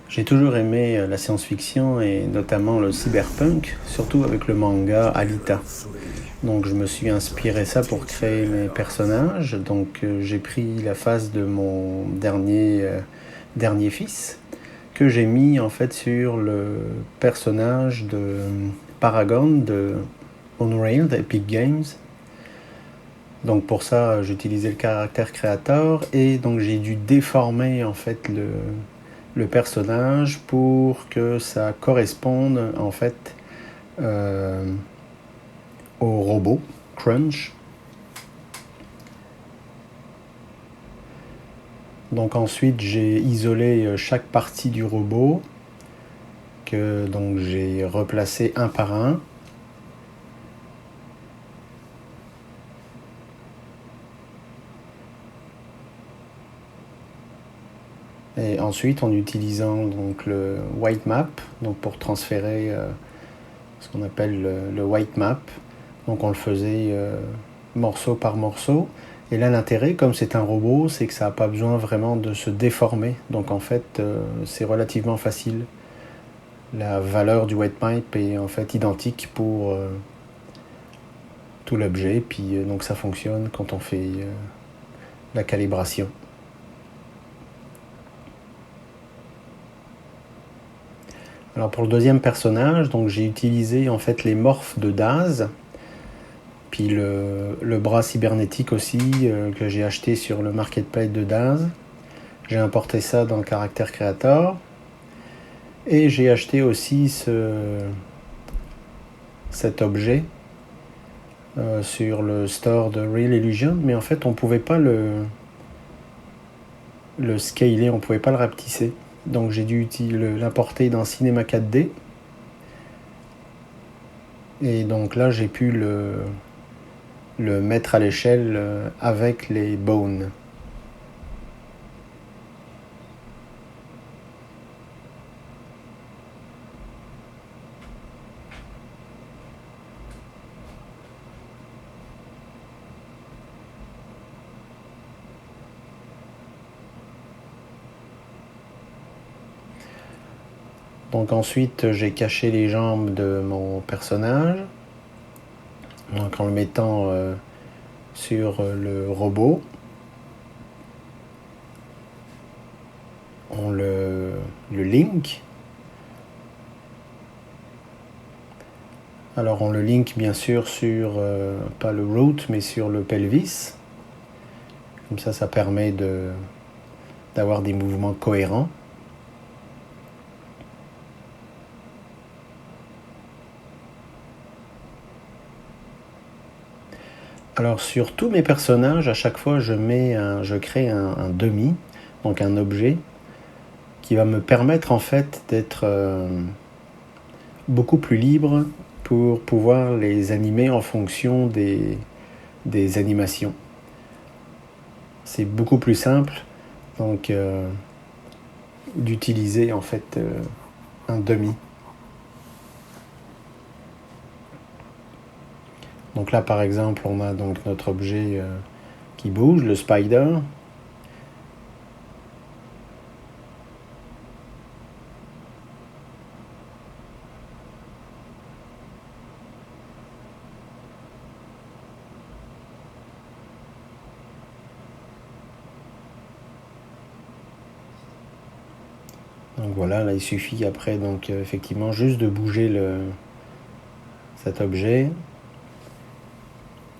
J'ai toujours aimé la science-fiction et notamment le cyberpunk, surtout avec le manga Alita. Donc je me suis inspiré ça pour créer mes personnages. Donc j'ai pris la face de mon dernier fils que j'ai mis en fait sur le personnage de Paragon de Unreal d'Epic Games. Donc pour ça j'ai utilisé le caractère créateur et donc j'ai dû déformer en fait le personnage pour que ça corresponde en fait euh, au robot Crunch. Donc ensuite j'ai isolé chaque partie du robot que donc j'ai replacé un par un. Et ensuite en utilisant donc le white map donc pour transférer ce qu'on appelle le white map. Donc on le faisait morceau par morceau. Et là l'intérêt, comme c'est un robot, c'est que ça n'a pas besoin vraiment de se déformer. Donc en fait c'est relativement facile. La valeur du white map est en fait identique pour tout l'objet. Puis donc ça fonctionne quand on fait la calibration. Alors pour le deuxième personnage, donc j'ai utilisé en fait les morphes de Daz, puis le bras cybernétique aussi que j'ai acheté sur le marketplace de Daz. J'ai importé ça dans le caractère créateur et j'ai acheté aussi cet objet sur le store de Real Illusion, mais en fait on pouvait pas le scaler, on pouvait pas le rapetisser. Donc j'ai dû l'importer dans Cinema 4D. Et donc là j'ai pu le mettre à l'échelle avec les bones. Donc ensuite j'ai caché les jambes de mon personnage, donc en le mettant sur le robot. On le link. Alors on le link bien sûr sur, pas le root, mais sur le pelvis. Comme ça permet d'avoir des mouvements cohérents. Alors sur tous mes personnages, à chaque fois je crée un demi, donc un objet, qui va me permettre en fait d'être beaucoup plus libre pour pouvoir les animer en fonction des animations. C'est beaucoup plus simple donc d'utiliser en fait un demi. Donc là par exemple on a donc notre objet qui bouge, le spider. Donc voilà, là il suffit après donc effectivement juste de bouger cet objet.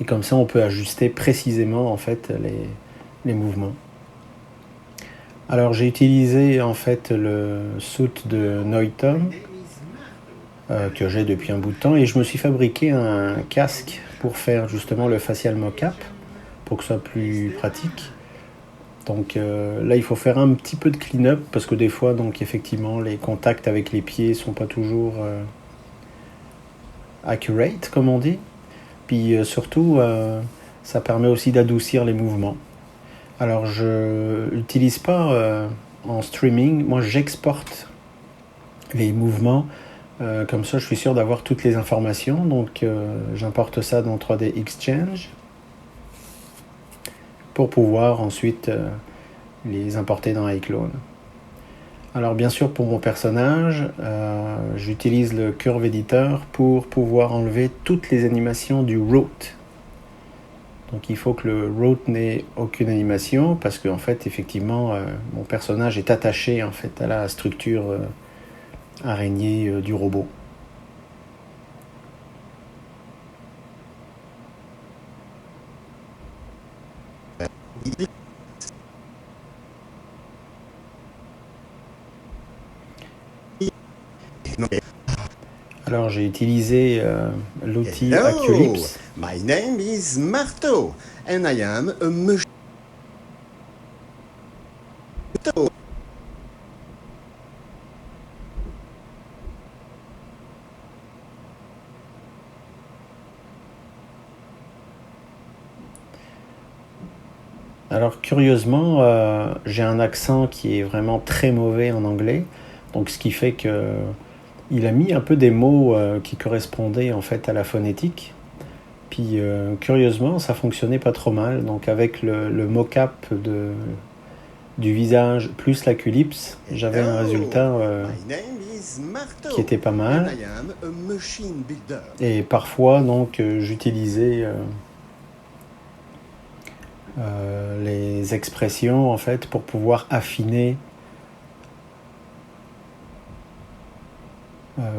Et comme ça on peut ajuster précisément en fait les mouvements. Alors j'ai utilisé en fait le suit de Noita que j'ai depuis un bout de temps et je me suis fabriqué un casque pour faire justement le facial mock-up pour que ce soit plus pratique. Donc là il faut faire un petit peu de clean-up parce que des fois donc effectivement les contacts avec les pieds sont pas toujours accurate comme on dit. Puis surtout ça permet aussi d'adoucir les mouvements. Alors je n'utilise pas en streaming, moi j'exporte les mouvements comme ça je suis sûr d'avoir toutes les informations. Donc j'importe ça dans 3D Exchange pour pouvoir ensuite les importer dans iClone. Alors bien sûr pour mon personnage, j'utilise le Curve Editor pour pouvoir enlever toutes les animations du root. Donc il faut que le root n'ait aucune animation parce qu'en fait effectivement mon personnage est attaché en fait à la structure araignée du robot. Alors j'ai utilisé l'outil Hello, Aculips. my name is Marteau, and I am a machine. Alors curieusement, j'ai un accent qui est vraiment très mauvais en anglais, donc ce qui fait que il a mis un peu des mots qui correspondaient en fait à la phonétique. Puis curieusement, ça fonctionnait pas trop mal. Donc avec le mocap du visage plus l'Aculips, j'avais un résultat qui était pas mal. Et parfois, donc, j'utilisais les expressions en fait pour pouvoir affiner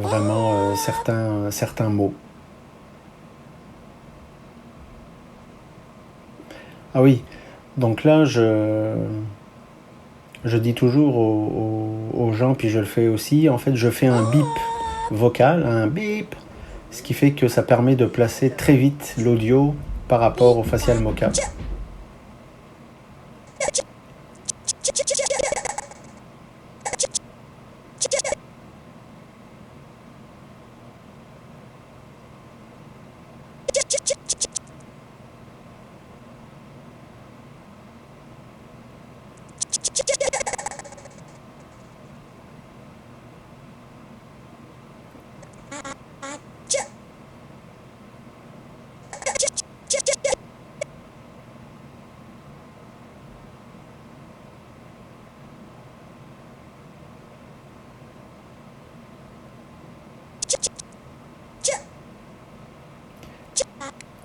vraiment certains mots. Ah oui, donc là je dis toujours aux gens, puis je le fais aussi, en fait je fais un bip vocal, un bip, ce qui fait que ça permet de placer très vite l'audio par rapport au facial mocap.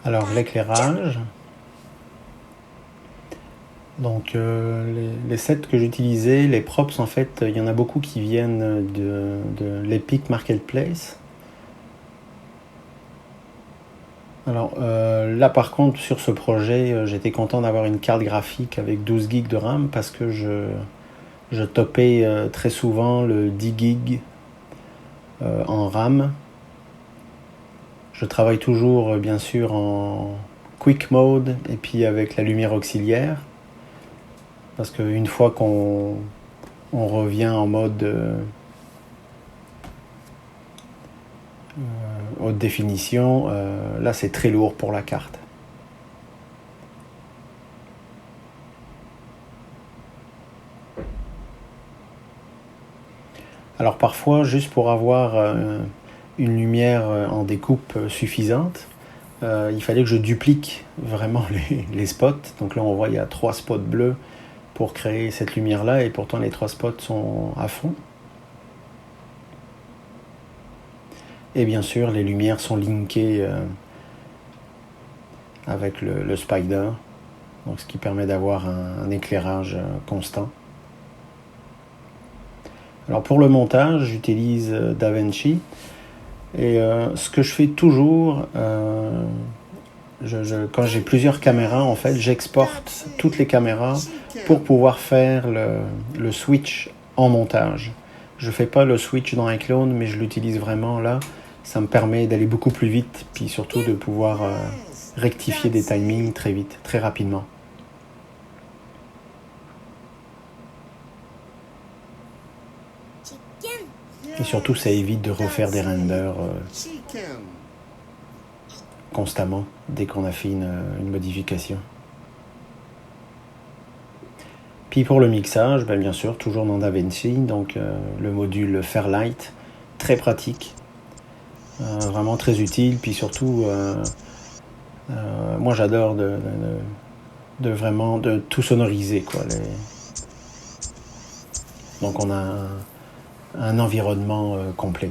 Alors l'éclairage, donc les sets que j'utilisais, les props en fait, il y en a beaucoup qui viennent de l'Epic Marketplace. Alors là par contre sur ce projet, j'étais content d'avoir une carte graphique avec 12 GB de RAM parce que je topais très souvent le 10 GB en RAM. Je travaille toujours bien sûr en quick mode et puis avec la lumière auxiliaire parce qu'une fois qu'on revient en mode haute définition, là c'est très lourd pour la carte. Alors parfois, juste pour avoir une lumière en découpe suffisante, il fallait que je duplique vraiment les spots. Donc là on voit il y a 3 spots bleus pour créer cette lumière là et pourtant les 3 spots sont à fond. Et bien sûr les lumières sont linkées avec le spider, donc ce qui permet d'avoir un éclairage constant. Alors pour le montage j'utilise DaVinci. Et ce que je fais toujours, quand j'ai plusieurs caméras, en fait, j'exporte toutes les caméras pour pouvoir faire le switch en montage. Je ne fais pas le switch dans iClone, mais je l'utilise vraiment là. Ça me permet d'aller beaucoup plus vite, puis surtout de pouvoir rectifier des timings très vite, très rapidement. Et surtout, ça évite de refaire des renders constamment dès qu'on a fait une modification. Puis pour le mixage, bien sûr, toujours dans DaVinci, donc le module Fairlight, très pratique, vraiment très utile. Puis surtout, moi j'adore de vraiment de tout sonoriser, quoi. Donc on a un environnement complet.